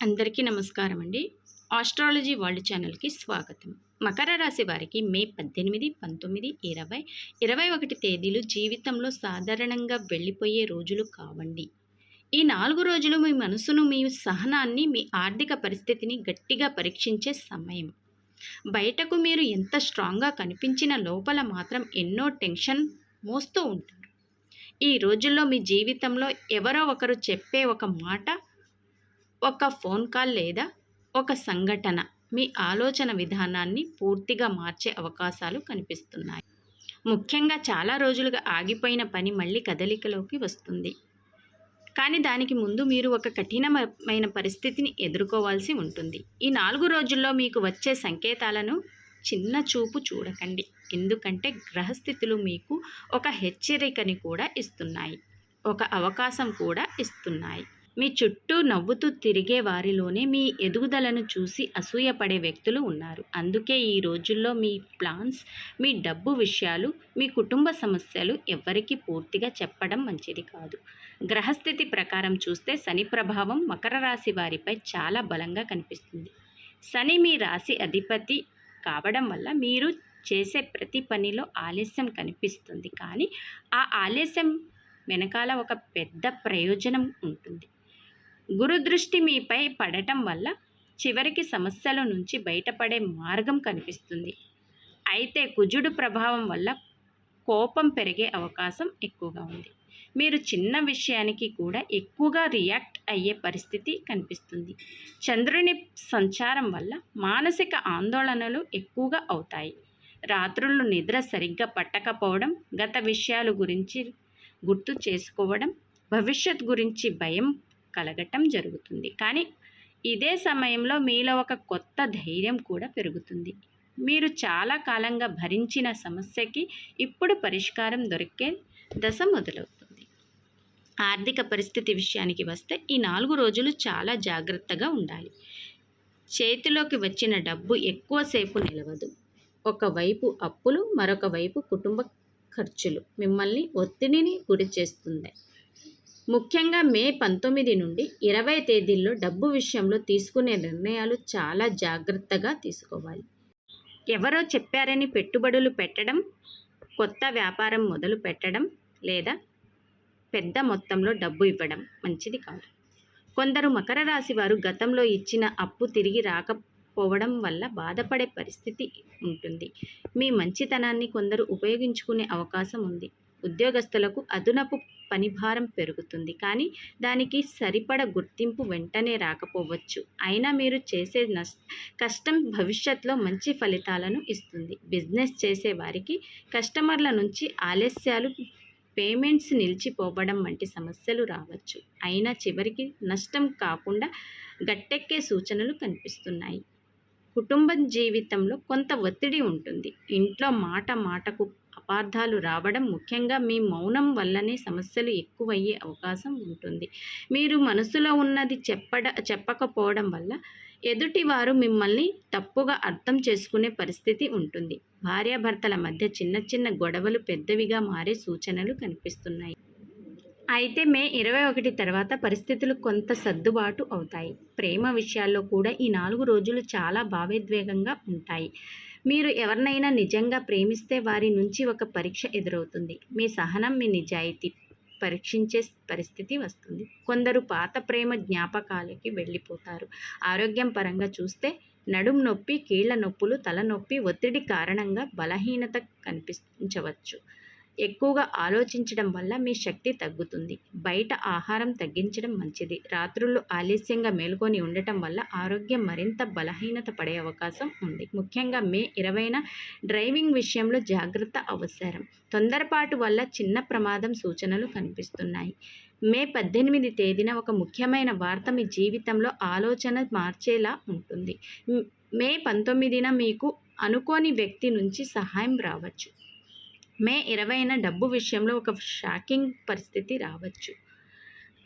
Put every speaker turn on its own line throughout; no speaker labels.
అందరికీ నమస్కారం అండి. ఆస్ట్రాలజీ వరల్డ్ ఛానల్‌కి స్వాగతం. మకర రాశి వారికి మే 18, 19, 20, 21 తేదీలు జీవితంలో సాధారణంగా వెళ్ళిపోయే రోజులు కావండి. ఈ 4 రోజులు మీ మనసును, మీ సహనాన్ని, మీ ఆర్థిక పరిస్థితిని గట్టిగా పరీక్షించే సమయం. బయటకు మీరు ఎంత స్ట్రాంగ్‌గా కనిపించినా లోపల మాత్రం ఎన్నో టెన్షన్ మోస్తూ ఉంటారు. ఈ రోజుల్లో మీ జీవితంలో ఎవరో ఒకరు చెప్పే ఒక మాట, ఒక ఫోన్ కాల్ లేదా ఒక సంఘటన మీ ఆలోచన విధానాన్ని పూర్తిగా మార్చే అవకాశాలు కనిపిస్తున్నాయి. ముఖ్యంగా చాలా రోజులుగా ఆగిపోయిన పని మళ్ళీ కదలికలోకి వస్తుంది. కానీ దానికి ముందు మీరు ఒక కఠినమైన పరిస్థితిని ఎదుర్కోవాల్సి ఉంటుంది. ఈ 4 రోజుల్లో మీకు వచ్చే సంకేతాలను చిన్న చూపు చూడకండి. ఎందుకంటే గ్రహస్థితులు మీకు ఒక హెచ్చరికని కూడా ఇస్తున్నాయి. ఒక అవకాశం కూడా ఇస్తున్నాయి. మీ చుట్టూ నవ్వుతూ తిరిగే వారిలోనే మీ ఎదుగుదలను చూసి అసూయపడే వ్యక్తులు ఉన్నారు. అందుకే ఈ రోజుల్లో మీ ప్లాన్స్, మీ డబ్బు విషయాలు, మీ కుటుంబ సమస్యలు ఎవ్వరికీ పూర్తిగా చెప్పడం మంచిది కాదు. గ్రహస్థితి ప్రకారం చూస్తే శని ప్రభావం మకర రాశి వారిపై చాలా బలంగా కనిపిస్తుంది. శని మీ రాశి అధిపతి కావడం వల్ల మీరు చేసే ప్రతి పనిలో ఆలస్యం కనిపిస్తుంది. కానీ ఆ ఆలస్యం వెనకాల ఒక పెద్ద ప్రయోజనం ఉంటుంది. గురు దృష్టి మీపై పడటం వల్ల చివరికి సమస్యల నుంచి బయటపడే మార్గం కనిపిస్తుంది. అయితే కుజుడు ప్రభావం వల్ల కోపం పెరిగే అవకాశం ఎక్కువగా ఉంది. మీరు చిన్న విషయానికి కూడా ఎక్కువగా రియాక్ట్ అయ్యే పరిస్థితి కనిపిస్తుంది. చంద్రుని సంచారం వల్ల మానసిక ఆందోళనలు ఎక్కువగా అవుతాయి. రాత్రులు నిద్ర సరిగ్గా పట్టకపోవడం, గత విషయాల గురించి గుర్తు చేసుకోవడం, భవిష్యత్ గురించి భయం కలగటం జరుగుతుంది. కానీ ఇదే సమయంలో మీలో ఒక కొత్త ధైర్యం కూడా పెరుగుతుంది. మీరు చాలా కాలంగా భరించిన సమస్యకి ఇప్పుడు పరిష్కారం దొరికే దశ మొదలవుతుంది. ఆర్థిక పరిస్థితి విషయానికి వస్తే ఈ 4 రోజులు చాలా జాగ్రత్తగా ఉండాలి. చేతిలోకి వచ్చిన డబ్బు ఎక్కువసేపు నిలవదు. ఒకవైపు అప్పులు, మరొక వైపు కుటుంబ ఖర్చులు మిమ్మల్ని ఒత్తిడిని గురి చేస్తుంది. ముఖ్యంగా మే 19 నుండి 20 తేదీల్లో డబ్బు విషయంలో తీసుకునే నిర్ణయాలు చాలా జాగ్రత్తగా తీసుకోవాలి. ఎవరో చెప్పారని పెట్టుబడులు పెట్టడం, కొత్త వ్యాపారం మొదలు పెట్టడం లేదా పెద్ద మొత్తంలో డబ్బు ఇవ్వడం మంచిది కాదు. కొందరు మకర రాశి వారు గతంలో ఇచ్చిన అప్పు తిరిగి రాకపోవడం వల్ల బాధపడే పరిస్థితి ఉంటుంది. మీ మంచితనాన్ని కొందరు ఉపయోగించుకునే అవకాశం ఉంది. ఉద్యోగస్తులకు అదనపు పనిభారం పెరుగుతుంది. కానీ దానికి సరిపడ గుర్తింపు వెంటనే రాకపోవచ్చు. అయినా మీరు చేసే కష్టం భవిష్యత్తులో మంచి ఫలితాలను ఇస్తుంది. బిజినెస్ చేసే వారికి కస్టమర్ల నుంచి ఆలస్యాలు, పేమెంట్స్ నిలిచిపోవడం వంటి సమస్యలు రావచ్చు. అయినా చివరికి నష్టం కాకుండా గట్టెక్కే సూచనలు కనిపిస్తున్నాయి. కుటుంబ జీవితంలో కొంత ఒత్తిడి ఉంటుంది. ఇంట్లో మాటకు అపార్థాలు రావడం, ముఖ్యంగా మీ మౌనం వల్లనే సమస్యలు ఎక్కువయ్యే అవకాశం ఉంటుంది. మీరు మనసులో ఉన్నది చెప్పకపోవడం వల్ల ఎదుటివారు మిమ్మల్ని తప్పుగా అర్థం చేసుకునే పరిస్థితి ఉంటుంది. భార్యాభర్తల మధ్య చిన్న చిన్న గొడవలు పెద్దవిగా మారే సూచనలు కనిపిస్తున్నాయి. అయితే మే 21 తర్వాత పరిస్థితులు కొంత సర్దుబాటు అవుతాయి. ప్రేమ విషయాల్లో కూడా ఈ 4 రోజులు చాలా భావోద్వేగంగా ఉంటాయి. మీరు ఎవరినైనా నిజంగా ప్రేమిస్తే వారి నుంచి ఒక పరీక్ష ఎదురవుతుంది. మీ సహనం, మీ నిజాయితీ పరీక్షించే పరిస్థితి వస్తుంది. కొందరు పాత ప్రేమ జ్ఞాపకాలకి వెళ్ళిపోతారు. ఆరోగ్యం పరంగా చూస్తే నడుం నొప్పి, కీళ్ల నొప్పులు, తలనొప్పి, ఒత్తిడి కారణంగా బలహీనత కనిపించవచ్చు. ఎక్కువగా ఆలోచించడం వల్ల మీ శక్తి తగ్గుతుంది. బయట ఆహారం తగ్గించడం మంచిది. రాత్రుళ్ళు ఆలస్యంగా మేల్కొని ఉండటం వల్ల ఆరోగ్యం మరింత బలహీనత పడే అవకాశం ఉంది. ముఖ్యంగా మే 20న డ్రైవింగ్ విషయంలో జాగ్రత్త అవసరం. తొందరపాటు వల్ల చిన్న ప్రమాదం సూచనలు కనిపిస్తున్నాయి. మే 18 తేదీన ఒక ముఖ్యమైన వార్త మీ జీవితంలో ఆలోచన మార్చేలా ఉంటుంది. మే 19న మీకు అనుకోని వ్యక్తి నుంచి సహాయం రావచ్చు. మే 20న డబ్బు విషయంలో ఒక షాకింగ్ పరిస్థితి రావచ్చు.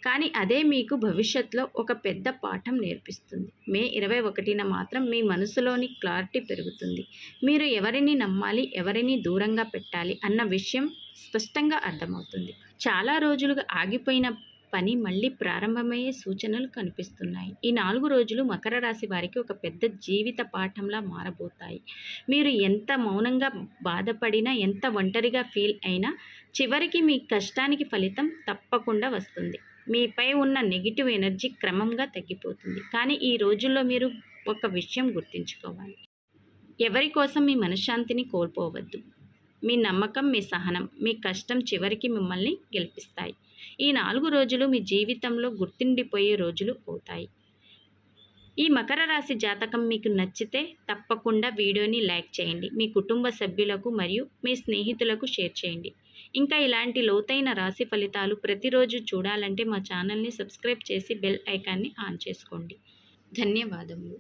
కానీ అదే మీకు భవిష్యత్తులో ఒక పెద్ద పాఠం నేర్పిస్తుంది. మే 21న మాత్రం మీ మనసులోని క్లారిటీ పెరుగుతుంది. మీరు ఎవరిని నమ్మాలి, ఎవరిని దూరంగా పెట్టాలి అన్న విషయం స్పష్టంగా అర్థమవుతుంది. చాలా రోజులుగా ఆగిపోయిన పని మళ్ళీ ప్రారంభమయ్యే సూచనలు కనిపిస్తున్నాయి. ఈ 4 రోజులు మకర రాశి వారికి ఒక పెద్ద జీవిత పాఠంలా మారబోతాయి. మీరు ఎంత మౌనంగా బాధపడినా, ఎంత ఒంటరిగా ఫీల్ అయినా చివరికి మీ కష్టానికి ఫలితం తప్పకుండా వస్తుంది. మీపై ఉన్న నెగిటివ్ ఎనర్జీ క్రమంగా తగ్గిపోతుంది. కానీ ఈ రోజుల్లో మీరు ఒక విషయం గుర్తుంచుకోవాలి. ఎవరి కోసం మీ మనశ్శాంతిని కోల్పోవద్దు. మీ నమ్మకం, మీ సహనం, మీ కష్టం చివరికి మిమ్మల్ని గెలిపిస్తాయి. ఈ 4 రోజులు మీ జీవితంలో గుర్తుండిపోయే రోజులు అవుతాయి. ఈ మకర రాశి జాతకం మీకు నచ్చితే తప్పకుండా వీడియోని లైక్ చేయండి. మీ కుటుంబ సభ్యులకు మరియు మీ స్నేహితులకు షేర్ చేయండి. ఇంకా ఇలాంటి లోతైన రాశి ఫలితాలు ప్రతిరోజు చూడాలంటే మా ఛానల్ని సబ్స్క్రైబ్ చేసి బెల్ ఐకాన్ని ఆన్ చేసుకోండి. ధన్యవాదములు.